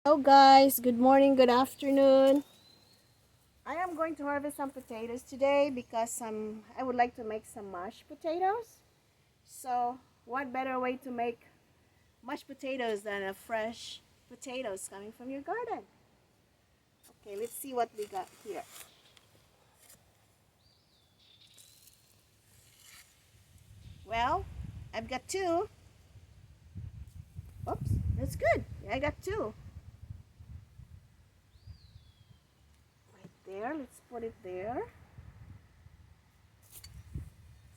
Hello guys, good morning, good afternoon. I am going to harvest some potatoes today because I would like to make some mashed potatoes. So what better way to make mashed potatoes than a fresh potatoes coming from your garden? Okay, let's see what we got here. Well, I've got two. Oops, that's good. I got two. Right there, let's put it there.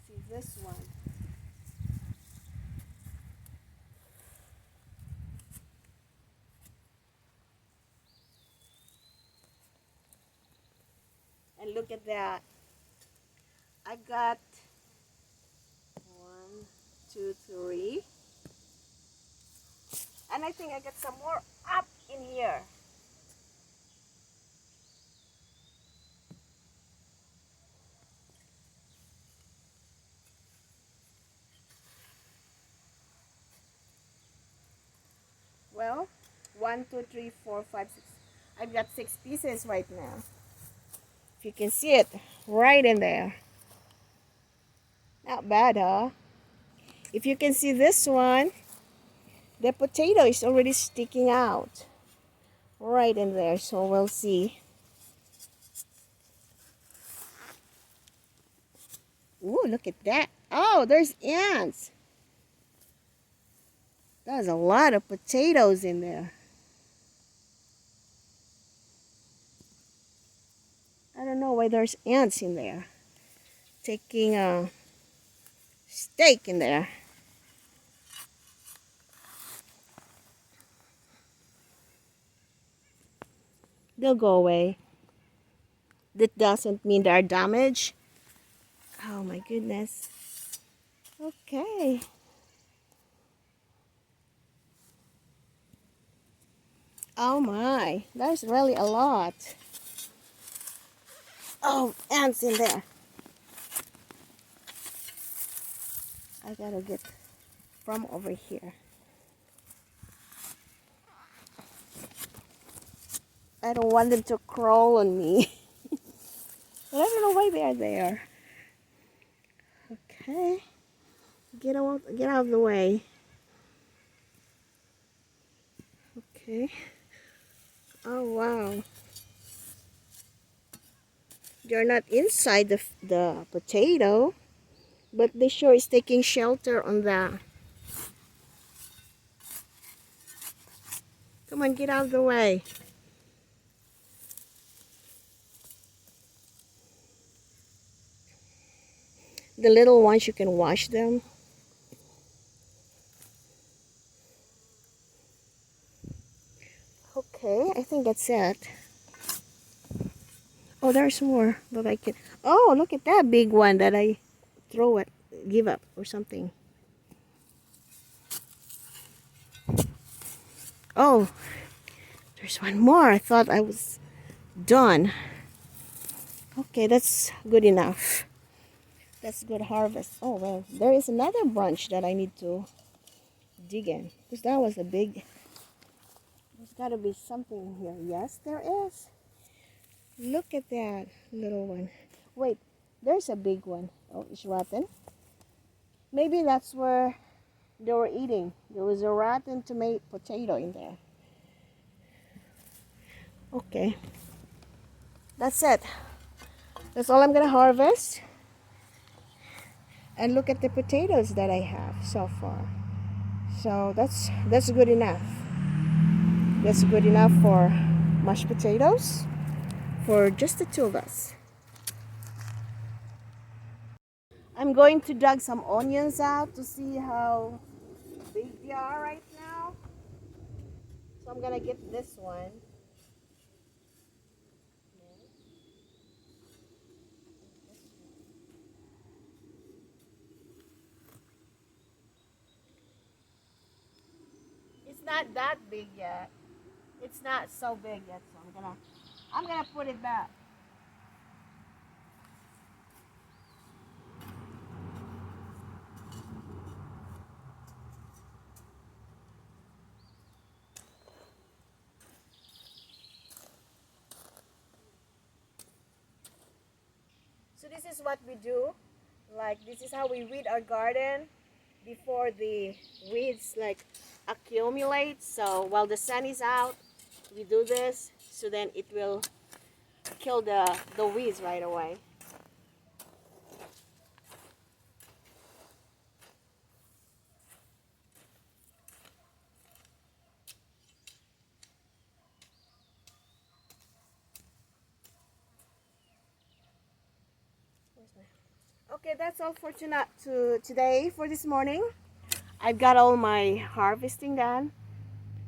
See this one. And look at that. I got one, two, three. And I think I got some more up in here. Well, one, two, three, four, five, six. I've got 6 pieces right now. If you can see it, right in there. Not bad, huh? If you can see this one, the potato is already sticking out. Right in there, so we'll see. Ooh, look at that. Oh, there's ants. There's a lot of potatoes in there. I don't know why there's ants in there. Taking a steak in there. They'll go away. That doesn't mean they're damaged. Oh my goodness. Okay. Oh my, there's really a lot. Oh, ants in there. I gotta get from over here. I don't want them to crawl on me. But I don't know why they are there. Okay. Get out of the way. Okay. Oh wow. They're not inside the potato, but they sure is taking shelter on the. Come on, get out of the way. The little ones, you can wash them. Okay, I think that's it. Oh, there's more, but I can. Oh, look at that big one that I throw it, give up or something. Oh, there's one more. I thought I was done. Okay, that's good enough. That's good harvest. Oh well, there is another branch that I need to dig in because that was a big. There's got to be something here. Yes, there is. Look at that little one. Wait, there's a big one. Oh, it's rotten. Maybe that's where they were eating. There was a rotten tomato potato in there. Okay, that's it. That's all I'm gonna harvest. And look at the potatoes that I have so far. So that's good enough. That's good enough for mashed potatoes for just the two of us. I'm going to dug some onions out to see how big they are right now. So I'm gonna get this one. It's not that big yet. It's not so big yet, so I'm gonna put it back. this is what we do. Like, this is how we weed our garden before the weeds like accumulate. So while the sun is out, we do this, so then it will kill the weeds right away. Okay, that's all for today for this morning. I've got all my harvesting done,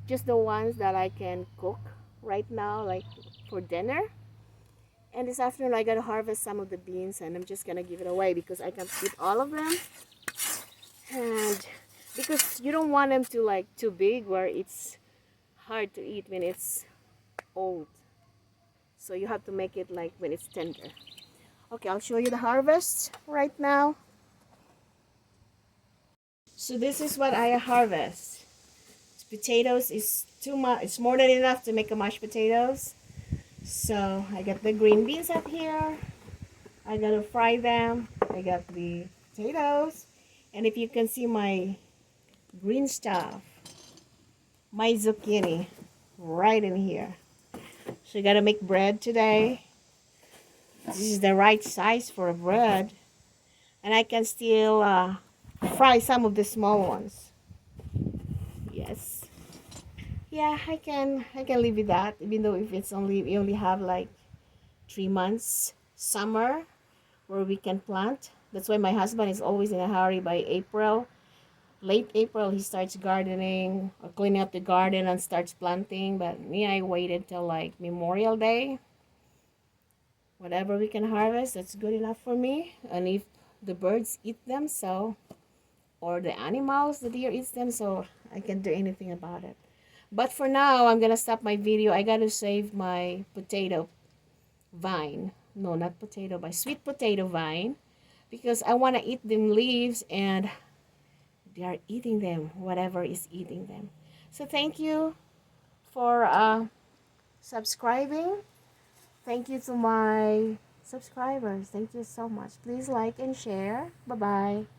just the ones that I can cook right now, like for dinner. And this afternoon I gotta harvest some of the beans, and I'm just gonna give it away because I can't eat all of them. And because you don't want them to like too big where it's hard to eat when it's old. So you have to make it like when it's tender. Okay, I'll show you the harvest right now. So this is what I harvest. Potatoes is too much. It's more than enough to make a mashed potatoes. So I got the green beans up here. I gotta fry them. I got the potatoes. And if you can see my green stuff, my zucchini right in here. So you gotta make bread today. This is the right size for a bread. And I can still fry some of the small ones. Yes. Yeah, I can live with that, even though if it's only we only have like 3 months summer where we can plant. That's why my husband is always in a hurry. By April, late April, he starts gardening or cleaning up the garden and starts planting. But me, I waited till like Memorial Day. Whatever we can harvest, that's good enough for me. And if the birds eat them, so, or the animals, the deer eats them, so I can't do anything about it. But for now, I'm gonna stop my video. I gotta save my potato vine. No, not potato, my sweet potato vine, because I want to eat them leaves, and they are eating them, whatever is eating them. So thank you for subscribing. Thank you to my subscribers. Thank you so much. Please like and share. Bye bye.